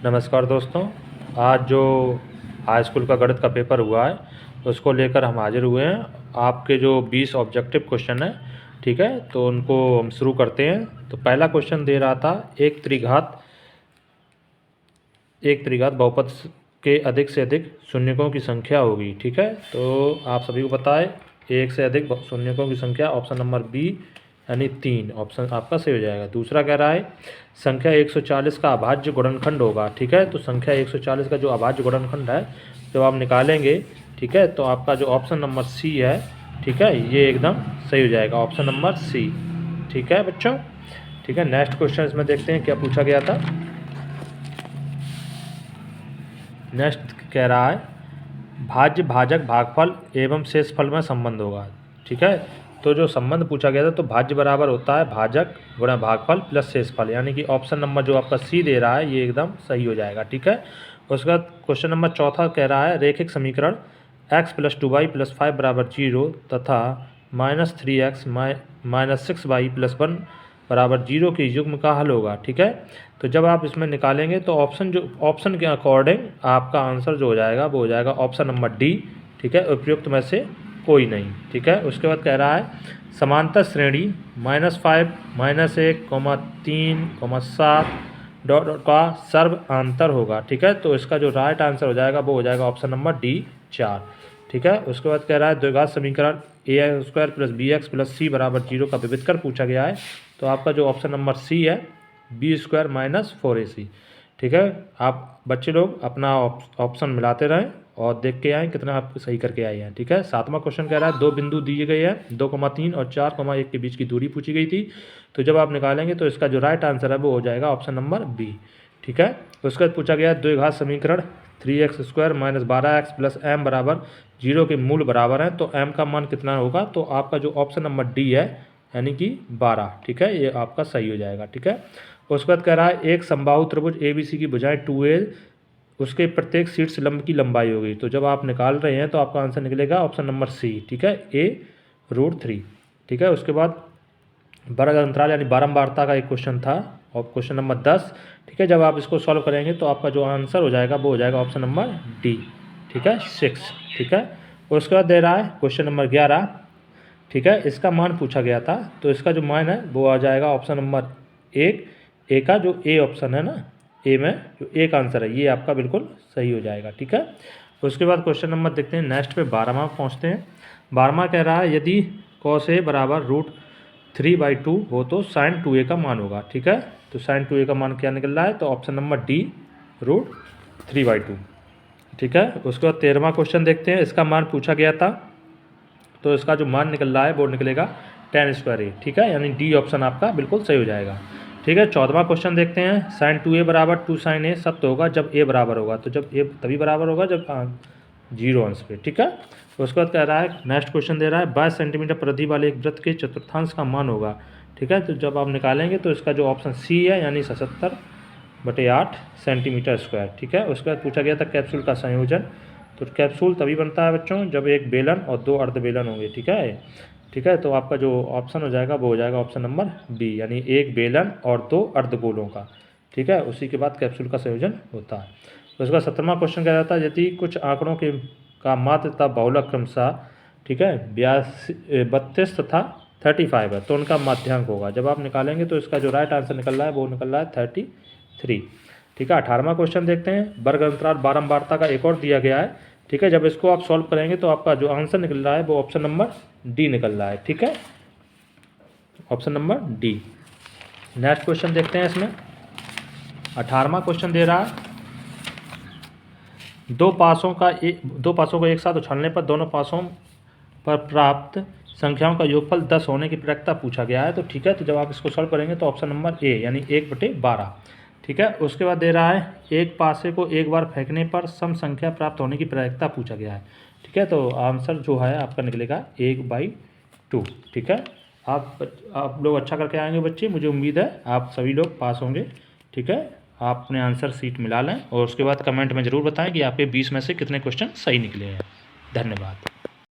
नमस्कार दोस्तों। आज जो हाई स्कूल का गणित का पेपर हुआ है उसको लेकर हम हाजिर हुए हैं। आपके जो 20 ऑब्जेक्टिव क्वेश्चन है, ठीक है, तो उनको हम शुरू करते हैं। तो पहला क्वेश्चन दे रहा था एक त्रिघात बहुपद के अधिक से अधिक शून्यकों की संख्या होगी, ठीक है। तो आप सभी को पता है एक से अधिक शून्यकों की संख्या, ऑप्शन नंबर बी यानी 3 ऑप्शन आपका सही हो जाएगा। दूसरा कह रहा है संख्या 140 का अभाज्य गुणनखंड होगा, ठीक है। तो संख्या 140 का जो अभाज्य गुणनखंड है जब आप निकालेंगे, ठीक है, तो आपका जो ऑप्शन नंबर सी है, ठीक है, ये एकदम सही हो जाएगा, ऑप्शन नंबर सी, ठीक है बच्चों। ठीक है, नेक्स्ट क्वेश्चन इसमें देखते हैं क्या पूछा गया था। नेक्स्ट कह रहा है भाज्य भाजक भागफल एवं शेषफल में संबंध होगा, ठीक है। तो जो संबंध पूछा गया था, तो भाज्य बराबर होता है भाजक गुणा भागफल प्लस शेषफल, यानी कि ऑप्शन नंबर जो आपका सी दे रहा है ये एकदम सही हो जाएगा, ठीक है। उसके बाद क्वेश्चन नंबर चौथा कह रहा है रेखिक समीकरण x + 2y + 5 = 0 तथा -3x - 6y + 1 = 0 के युग्म का हल होगा, ठीक है। तो जब आप इसमें निकालेंगे तो ऑप्शन के अकॉर्डिंग आपका आंसर जो हो जाएगा वो हो जाएगा ऑप्शन नंबर डी, ठीक है, उपयुक्त में से कोई नहीं, ठीक है। उसके बाद कह रहा है समांतर श्रेणी -5 -1 3 7 डॉट डॉट का सर्व अंतर होगा, ठीक है। तो इसका जो राइट आंसर हो जाएगा वो हो जाएगा ऑप्शन नंबर डी 4, ठीक है। उसके बाद कह रहा है द्विघात समीकरण ax² + bx + c = 0 का विविधकर पूछा गया है। तो आपका जो ऑप्शन नंबर सी है b² - 4ac, ठीक है। आप बच्चे लोग अपना ऑप्शन मिलाते रहें और देख के आएँ कितना आप सही करके आए हैं, ठीक है। सातवां क्वेश्चन कह रहा है दो बिंदु दिए गए हैं, 2,3 और 4,1 के बीच की दूरी पूछी गई थी। तो जब आप निकालेंगे तो इसका जो राइट आंसर है वो हो जाएगा ऑप्शन नंबर बी, ठीक है। उसके बाद पूछा गया द्विघात समीकरण 3x² - 12x + m = 0 के मूल बराबर हैं, तो m का मान कितना होगा। तो आपका जो ऑप्शन नंबर डी है यानी कि 12, ठीक है, ये आपका सही हो जाएगा, ठीक है। उसके बाद कह रहा है एक समबाहु त्रिभुज ABC की भुजाएं 2a, उसके प्रत्येक शीर्ष लंब की लंबाई होगी। तो जब आप निकाल रहे हैं तो आपका आंसर निकलेगा ऑप्शन नंबर सी, ठीक है, a√3, ठीक है। उसके बाद वर्ग अंतराल यानी बारंबारता का एक क्वेश्चन था और क्वेश्चन नंबर 10, ठीक है। जब आप इसको सॉल्व करेंगे तो आपका जो आंसर हो जाएगा वो हो जाएगा ऑप्शन नंबर डी, ठीक है, 6, ठीक है। उसके बाद दे रहा है क्वेश्चन नंबर 11, ठीक है, इसका मान पूछा गया था। तो इसका जो मान है वो आ जाएगा ऑप्शन नंबर 1, ए का जो ए ऑप्शन है ना, ए में जो एक आंसर है ये आपका बिल्कुल सही हो जाएगा, ठीक है। उसके बाद क्वेश्चन नंबर देखते हैं नेक्स्ट पे 12वां पहुँचते हैं। 12वां कह रहा है यदि cos a = √3/2 हो तो sin 2a का मान होगा, ठीक है। तो sin 2a का मान क्या निकल रहा है, तो ऑप्शन नंबर डी √3/2, ठीक है। उसके बाद 13वां क्वेश्चन देखते हैं, इसका मान पूछा गया था। तो इसका जो मान निकल रहा है वो निकलेगा tan²a, ठीक है, यानी डी ऑप्शन आपका बिल्कुल सही हो जाएगा, ठीक है। 14वां क्वेश्चन देखते हैं sin 2a = 2 sin a सत्य होगा जब a बराबर होगा। तो जब a तभी बराबर होगा जब 0 अंश पे, ठीक है। उसके बाद कह रहा है नेक्स्ट क्वेश्चन दे रहा है 22 सेंटीमीटर परिधि वाले एक वृत्त के चतुर्थांश का मान होगा, ठीक है। तो जब आप निकालेंगे तो इसका जो ऑप्शन सी है यानी 77/8 सेंटीमीटर², ठीक है। उसके बाद पूछा गया था कैप्सूल का संयोजन। तो कैप्सूल तभी बनता है बच्चों जब एक बेलन और 2 अर्धबेलन होंगे, ठीक है, ठीक है। तो आपका जो ऑप्शन हो जाएगा वो हो जाएगा ऑप्शन नंबर बी, यानी एक बेलन और 2 अर्धगोलों का, ठीक है। उसी के बाद कैप्सूल का संयोजन होता है। उसके बाद 17वां क्वेश्चन कह रहा था यदि कुछ आंकड़ों के का माध्य तथा बहुलक क्रमशः, ठीक है, 32 तथा 35 है तो उनका माध्यांक होगा। जब आप निकालेंगे तो इसका जो राइट आंसर निकल रहा है वो निकल रहा है 33, ठीक है। 18वां क्वेश्चन देखते हैं वर्ग अंतराल बारंबारता का एक और दिया गया है, ठीक है। जब इसको आप सॉल्व करेंगे तो आपका जो आंसर निकल रहा है वो ऑप्शन नंबर डी निकल रहा है, ठीक है, option number D. Next question देखते हैं इसमें 18वां क्वेश्चन दे रहा है दो पासों को एक साथ उछालने पर दोनों पासों पर प्राप्त संख्याओं का योगफल 10 होने की प्रक्रिया पूछा गया है। तो ठीक है, तो जब आप इसको सॉल्व करेंगे तो ऑप्शन नंबर ए यानी 1/12, ठीक है। उसके बाद दे रहा है एक पासे को एक बार फेंकने पर सम संख्या प्राप्त होने की प्रक्रिया पूछा गया है, ठीक है। तो आंसर जो है आपका निकलेगा 1/2, ठीक है। आप लोग अच्छा करके आएंगे बच्चे, मुझे उम्मीद है आप सभी लोग पास होंगे, ठीक है। आप अपने आंसर शीट मिला लें और उसके बाद कमेंट में ज़रूर बताएं कि आपके 20 में से कितने क्वेश्चन सही निकले हैं। धन्यवाद।